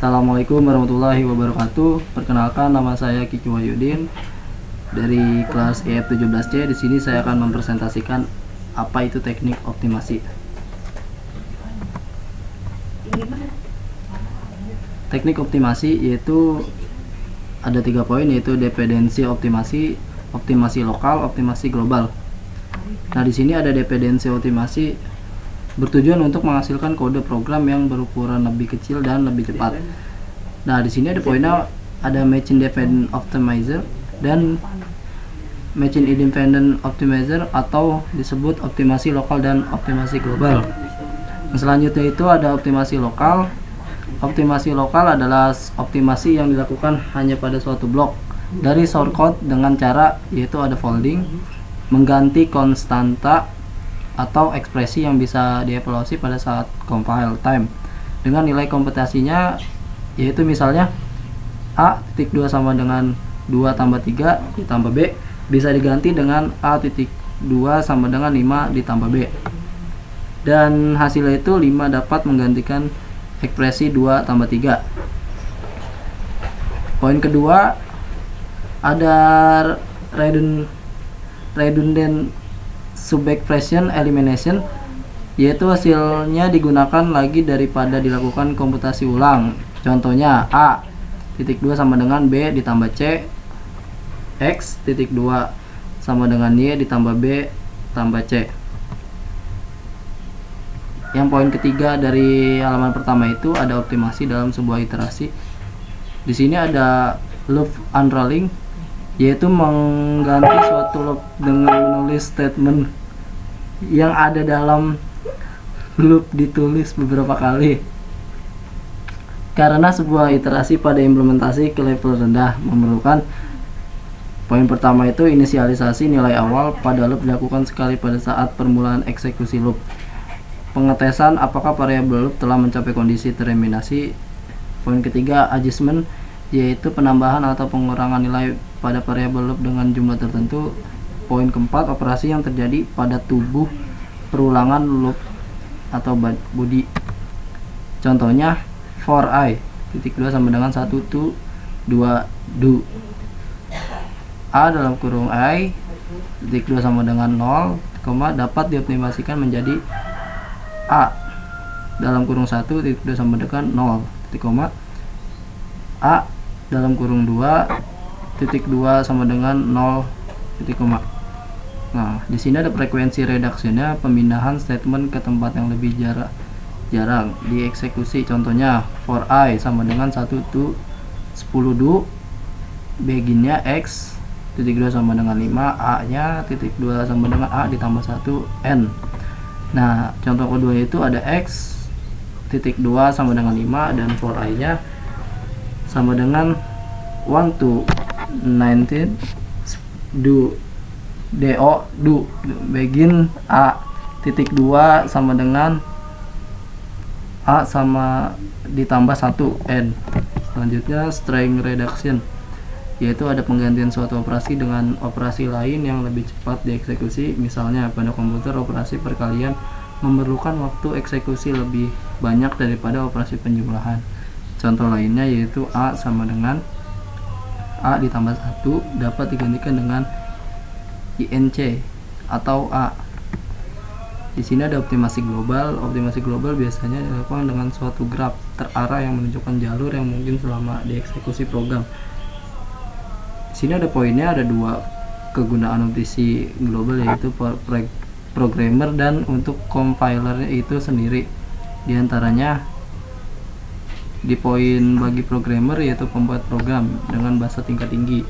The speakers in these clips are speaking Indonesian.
Assalamualaikum warahmatullahi wabarakatuh. Perkenalkan, nama saya Kiki Wahyudin dari kelas EF17C. Di sini saya akan mempresentasikan apa itu teknik optimasi. Teknik optimasi yaitu ada 3 poin, yaitu dependensi optimasi, optimasi lokal, optimasi global. Nah, di sini ada dependensi optimasi bertujuan untuk menghasilkan kode program yang berukuran lebih kecil dan lebih cepat. Nah, di sini ada poinnya, ada machine dependent optimizer dan machine independent optimizer atau disebut optimasi lokal dan optimasi global. Nah, selanjutnya itu ada optimasi lokal. Optimasi lokal adalah optimasi yang dilakukan hanya pada suatu blok dari source code dengan cara yaitu ada folding, mengganti konstanta atau ekspresi yang bisa dievaluasi pada saat compile time dengan nilai komputasinya, yaitu misalnya A.2 sama dengan 2 tambah 3 ditambah B bisa diganti dengan A.2 sama dengan 5 ditambah B, dan hasilnya itu 5 dapat menggantikan ekspresi 2 tambah 3. Poin kedua ada redundant subtraction elimination, yaitu hasilnya digunakan lagi daripada dilakukan komputasi ulang. Contohnya A.2 sama dengan B ditambah C, X.2 sama dengan Y ditambah B tambah C. Yang poin ketiga dari halaman pertama itu ada optimasi dalam sebuah iterasi. Di sini ada loop unrolling, yaitu mengganti suatu loop dengan menulis statement yang ada dalam loop ditulis beberapa kali. Karena sebuah iterasi pada implementasi ke level rendah memerlukan, poin pertama itu inisialisasi nilai awal pada loop dilakukan sekali pada saat permulaan eksekusi loop. Pengetesan apakah variabel loop telah mencapai kondisi terminasi. Poin ketiga adjustment, yaitu penambahan atau pengurangan nilai pada variabel loop dengan jumlah tertentu. Poin keempat operasi yang terjadi pada tubuh perulangan loop atau body. Contohnya for i.2 sama dengan 1 to 2 do. A dalam kurung i.2 sama dengan 0, dapat dioptimasikan menjadi A dalam kurung 1 tidak sama dengan 0, A dalam kurung 2 sama dengan 0, Nah, di sini ada frekuensi reduksinya, pemindahan statement ke tempat yang lebih jarang dieksekusi. Contohnya for i sama dengan 1 to 10 do, beginnya x.2 sama dengan 5, a nya .2 sama dengan a ditambah 1 n. Nah, contoh kedua itu ada x.2 sama dengan 5 dan for i nya sama dengan 1 to 19 do begin a.2 sama dengan a sama ditambah 1 n. Selanjutnya string reduction, yaitu ada penggantian suatu operasi dengan operasi lain yang lebih cepat dieksekusi. Misalnya pada komputer operasi perkalian memerlukan waktu eksekusi lebih banyak daripada operasi penjumlahan. Contoh lainnya yaitu a sama dengan a ditambah 1 dapat digantikan dengan inc atau a. Di sini ada optimasi global. Optimasi global biasanya dilakukan dengan suatu graf terarah yang menunjukkan jalur yang mungkin selama dieksekusi program. Di sini ada poinnya, ada 2 kegunaan optimasi global, yaitu programmer dan untuk compiler itu sendiri. Di antaranya di poin bagi programmer yaitu pembuat program dengan bahasa tingkat tinggi,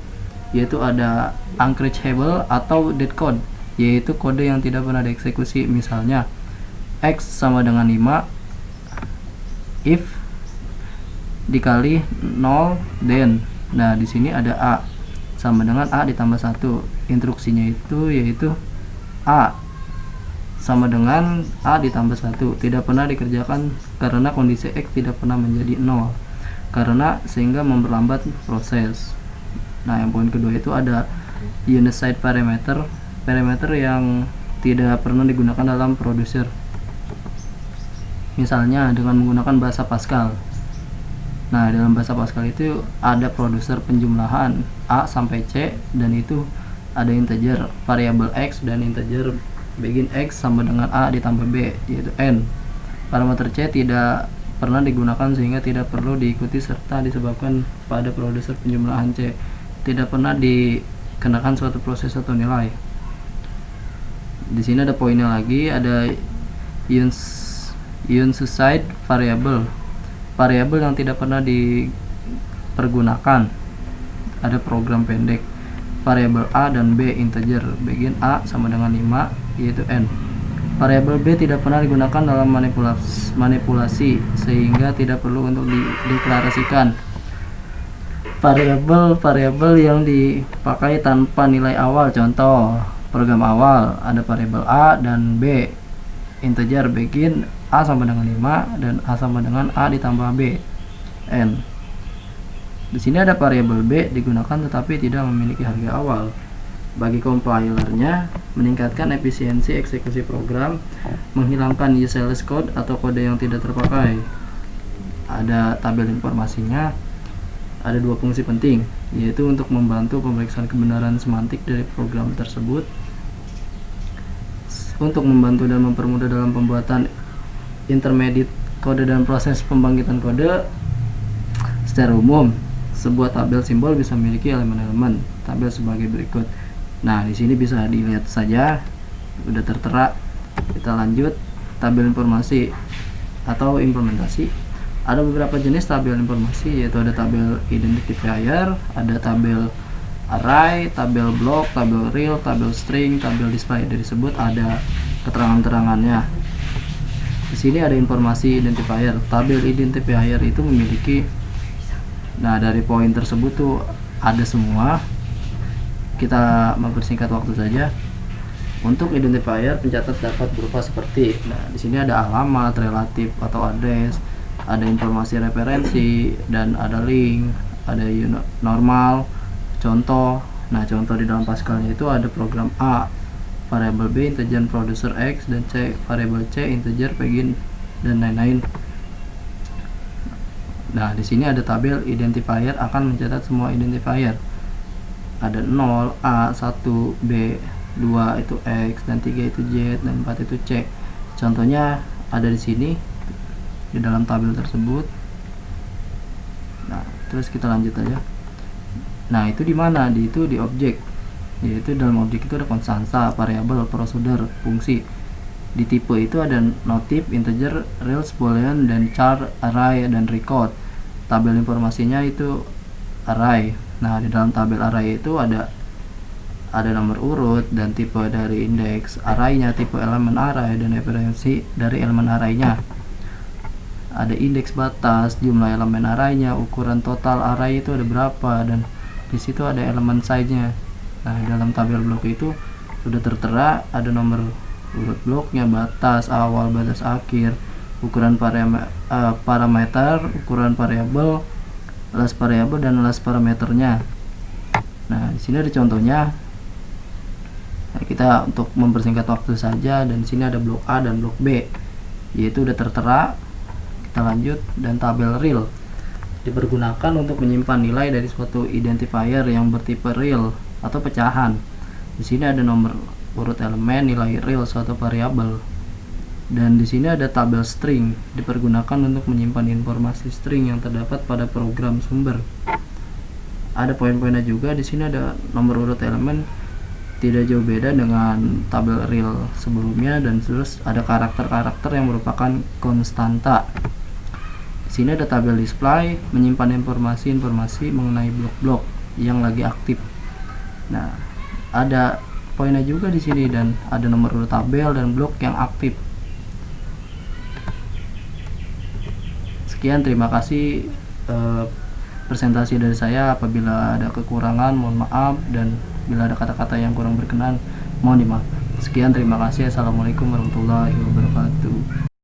yaitu ada uncrashable atau dead code, yaitu kode yang tidak pernah dieksekusi. Misalnya x sama dengan 5 if dikali 0 then. Nah, di sini ada a sama dengan a ditambah 1. Instruksinya itu yaitu a sama dengan a ditambah 1 tidak pernah dikerjakan karena kondisi x tidak pernah menjadi 0, sehingga memperlambat proses. Nah, yang poin kedua itu ada unified parameter yang tidak pernah digunakan dalam producer. Misalnya dengan menggunakan bahasa Pascal. Nah, dalam bahasa Pascal itu ada produser penjumlahan A sampai C, dan itu ada integer variabel X dan integer begin X sama dengan A ditambah B, yaitu N. Parameter C tidak pernah digunakan sehingga tidak perlu diikuti serta disebabkan pada produser penjumlahan C tidak pernah dikenakan suatu proses atau nilai. Di sini ada poinnya lagi, ada unsigned variable yang tidak pernah dipergunakan. Ada program pendek variabel A dan B integer, begin A sama dengan 5 yaitu N. Variabel B tidak pernah digunakan dalam manipulasi sehingga tidak perlu untuk dideklarasikan. Variabel yang dipakai tanpa nilai awal, contoh program awal ada variabel A dan B integer, begin A sama dengan 5 dan A sama dengan A ditambah B N. Di sini ada variabel B digunakan tetapi tidak memiliki harga awal. Bagi compilernya, meningkatkan efisiensi eksekusi program, menghilangkan useless code atau kode yang tidak terpakai. Ada tabel informasinya. Ada dua fungsi penting, yaitu untuk membantu pemeriksaan kebenaran semantik dari program tersebut, untuk membantu dan mempermudah dalam pembuatan intermediate kode dan proses pembangkitan kode. Secara umum, sebuah tabel simbol bisa memiliki elemen-elemen tabel sebagai berikut. Nah, di sini bisa dilihat saja, udah tertera. Kita lanjut, tabel informasi atau implementasi. Ada beberapa jenis tabel informasi, yaitu ada tabel identifier, ada tabel array, tabel block, tabel real, tabel string, tabel display. Disebut ada keterangan-terangannya. Di sini ada informasi identifier. Tabel identifier itu memiliki, nah dari poin tersebut tuh ada semua. Kita mempersingkat waktu saja. Untuk identifier, pencatat dapat berupa seperti, nah di sini ada alamat, relatif atau address, ada informasi referensi, dan ada link, ada normal, contoh. Nah, contoh di dalam Pascal itu ada program A variabel B integer producer X, dan C variabel C integer begin, dan lain-lain. Nah, di sini ada tabel identifier akan mencatat semua identifier. Ada 0, A, 1, B, 2 itu X, dan 3 itu Z, dan 4 itu C. Contohnya ada di sini di dalam tabel tersebut. Nah, terus kita lanjut aja. Nah, itu di mana? Itu di objek. Yaitu dalam objek itu ada konstansa, variabel, procedure, fungsi. Di tipe itu ada notif, integer, real, boolean, dan char, array, dan record. Tabel informasinya itu array. Nah, di dalam tabel array itu ada nomor urut dan tipe dari indeks arraynya, tipe elemen array, dan referensi dari elemen arraynya. Ada indeks batas, jumlah elemen arraynya, ukuran total array itu ada berapa, dan di situ ada elemen size-nya. Nah, dalam tabel blok itu sudah tertera ada nomor urut bloknya, batas awal, batas akhir, ukuran parameter, ukuran variabel, las variabel, dan las parameternya. Nah, di sini ada contohnya. Nah, kita untuk mempersingkat waktu saja, dan di sini ada blok A dan blok B, yaitu udah tertera. Kita lanjut, dan tabel real dipergunakan untuk menyimpan nilai dari suatu identifier yang bertipe real atau pecahan. Di sini ada nomor urut elemen, nilai real suatu variabel. Dan di sini ada tabel string dipergunakan untuk menyimpan informasi string yang terdapat pada program sumber. Ada poin-poinnya juga. Di sini ada nomor urut elemen, tidak jauh beda dengan tabel real sebelumnya, dan terus ada karakter-karakter yang merupakan konstanta. Di sini ada tabel display, menyimpan informasi mengenai blok-blok yang lagi aktif. Nah, ada poinnya juga di sini, dan ada nomor urut tabel dan blok yang aktif. Sekian, terima kasih presentasi dari saya. Apabila ada kekurangan, mohon maaf, dan bila ada kata-kata yang kurang berkenan, mohon dimaaf. Sekian, terima kasih. Assalamualaikum warahmatullahi wabarakatuh.